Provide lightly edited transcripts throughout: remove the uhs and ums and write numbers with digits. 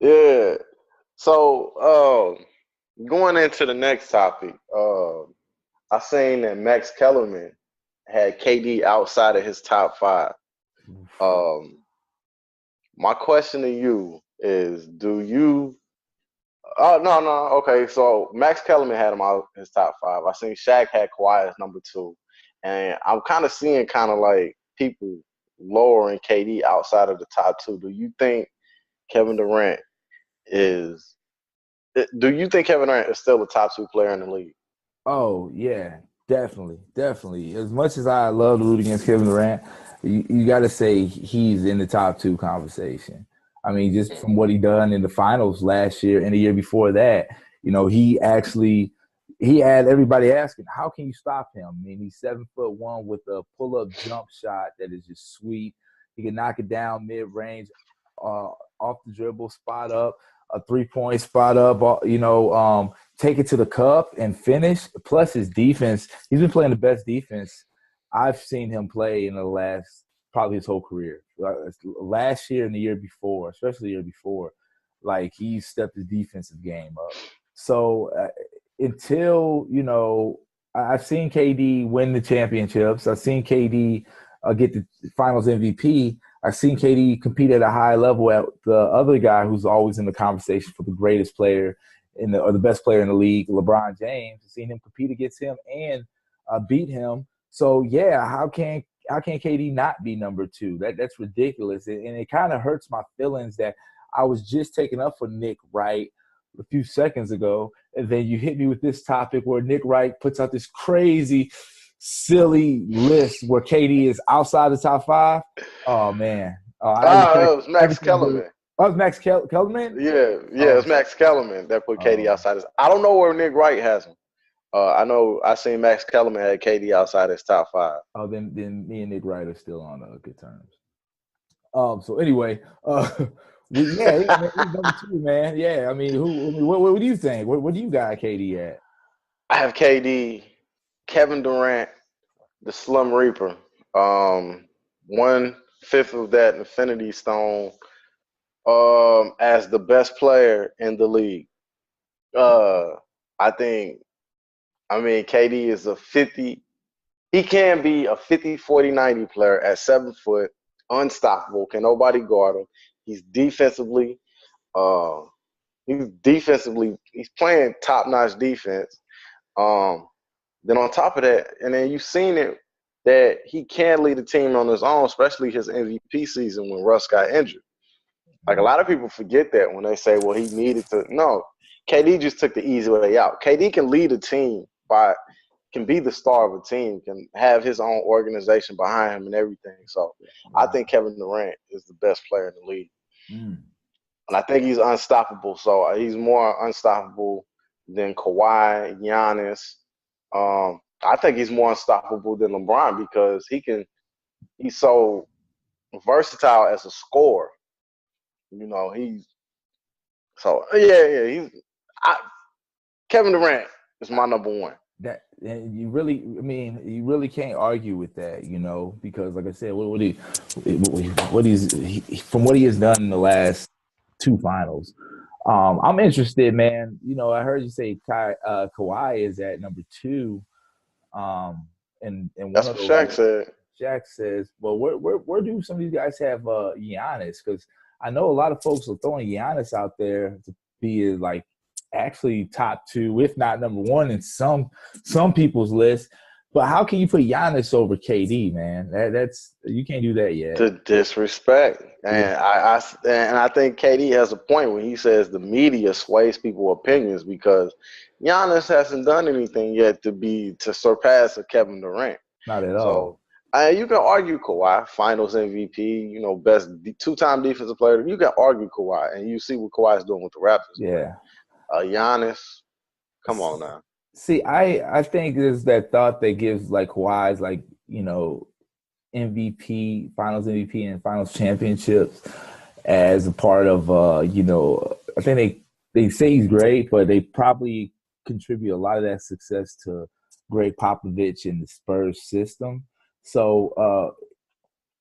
Yeah. So, going into the next topic, I seen that Max Kellerman had KD outside of his top five. Um, my question to you is, do you? Oh no, no. Okay, so Max Kellerman had him out his top five. I seen Shaq had Kawhi as number two, and I'm kind of seeing kind of like people lowering KD outside of the top two. Do you think Kevin Durant is? Do you think Kevin Durant is still a top two player in the league? Oh yeah, definitely, definitely. As much as I love to root against Kevin Durant, you got to say he's in the top two conversation. I mean, just from what he done in the finals last year and the year before that, he actually he had everybody asking, how can you stop him? I mean, he's 7'1" with a pull up jump shot that is just sweet. He can knock it down mid range, off the dribble, spot up, a 3 point spot up. Take it to the cup and finish. Plus his defense, he's been playing the best defense I've seen him play in the last probably his whole career. Last year and the year before, especially the year before, like he stepped his defensive game up. So until I've seen KD win the championships. I've seen KD get the Finals MVP. I've seen KD compete at a high level at the other guy who's always in the conversation for the greatest player or the best player in the league, LeBron James. I've seen him compete against him and beat him. So yeah, how can KD not be number two? That's ridiculous, and it kind of hurts my feelings that I was just taking up for Nick Wright a few seconds ago, and then you hit me with this topic where Nick Wright puts out this crazy, silly list where KD is outside the top five. Oh man, I Ah, it retract was Max everything. Kellerman. Oh, it's Max Kellerman. Yeah, Oh, it's Max Kellerman that put KD oh, outside his. I don't know where Nick Wright has him. I know I seen Max Kellerman had KD outside his top five. oh. Then me and Nick Wright are still on good terms. So anyway, man, he's number two, man. Yeah, I mean, what do you think? What do you got KD at? I have KD, Kevin Durant, the Slum Reaper. 1/5 of that Infinity Stone. As the best player in the league. Uh, I think. I mean, KD is a 50. He can be a 50, 40, 90 player at 7 foot, unstoppable. Can nobody guard him? He's defensively. Uh, he's playing top notch defense. Um, then on top of that, and then you've seen it that he can lead a team on his own, especially his MVP season when Russ got injured. Like a lot of people forget that when they say, "Well, he needed to." No, KD just took the easy way out. KD can lead a team by can be the star of a team, can have his own organization behind him and everything. So I think Kevin Durant is the best player in the league. Mm. And I think he's unstoppable. So he's more unstoppable than Kawhi, Giannis. I think he's more unstoppable than LeBron because he's so versatile as a scorer. He's so yeah. I, Kevin Durant is my number one. That and you really can't argue with that, because like I said, from what he has done in the last two finals. I'm interested, man. I heard you say Kawhi is at number two. And one That's of what the Shaq writers, said. Jack says, well, where do some of these guys have Giannis? Because I know a lot of folks are throwing Giannis out there to be like actually top two, if not number one in some people's list. But how can you put Giannis over KD, man? That's you can't do that yet. The disrespect, Yeah. and I think KD has a point when he says the media sways people's opinions because Giannis hasn't done anything yet to surpass a Kevin Durant. Not at So all. you can argue Kawhi, Finals MVP, best two-time defensive player. You can argue Kawhi, and you see what Kawhi is doing with the Raptors. But Yeah. Giannis, come on now. See, I think there's that thought that gives like Kawhi's like, MVP, Finals MVP, and Finals championships as a part of I think they say he's great, but they probably contribute a lot of that success to Greg Popovich and the Spurs system. So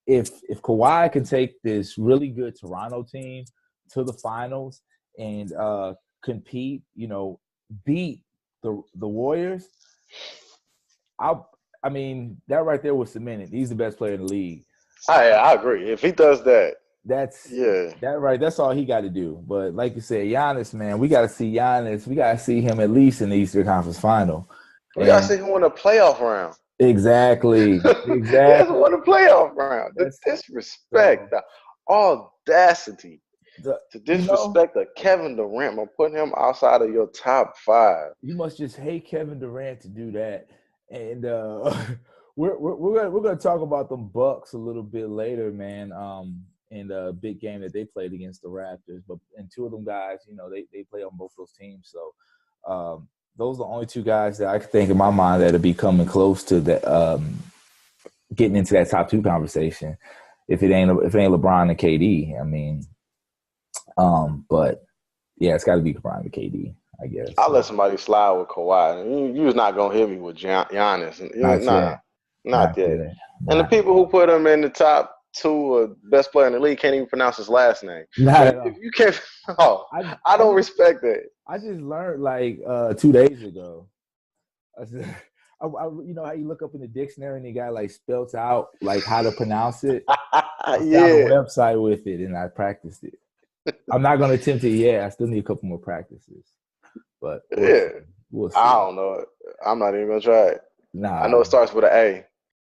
if Kawhi can take this really good Toronto team to the finals and compete, beat the Warriors, I mean, that right there was cemented. He's the best player in the league. I agree. If he does that, That's yeah. that right. That's all he got to do. But like you said, Giannis, man, we got to see Giannis. We got to see him at least in the Eastern Conference Final. We gotta And see him win a playoff round. exactly, He hasn't won a playoff round. The That's disrespect, so the audacity the to you know disrespect a Kevin Durant. I'm putting him outside of your top 5. you must just hate Kevin Durant to do that. And we're gonna talk about them Bucks a little bit later, man. In the big game that they played against the Raptors, but and two of them guys, they play on both those teams. So those are the only two guys that I can think in my mind that'll be coming close to the getting into that top 2 conversation. If it ain't LeBron and KD, I mean, but yeah, it's got to be LeBron and KD, I guess. I'll let somebody slide with Kawhi. You was not gonna hit me with Giannis. Not Nah, yet. not yet. And the Not people who put him in the top 2 best player in the league can't even pronounce his last name. Not at If all. you can't, I don't respect that. I just learned like 2 days ago. I said, you know how you look up in the dictionary and the guy like spells out like how to pronounce it. I found a website with it and I practiced it. I'm not gonna attempt it yet. I still need a couple more practices. But we'll see. I don't know it. I'm not even gonna try it. Nah, I know it starts with an A.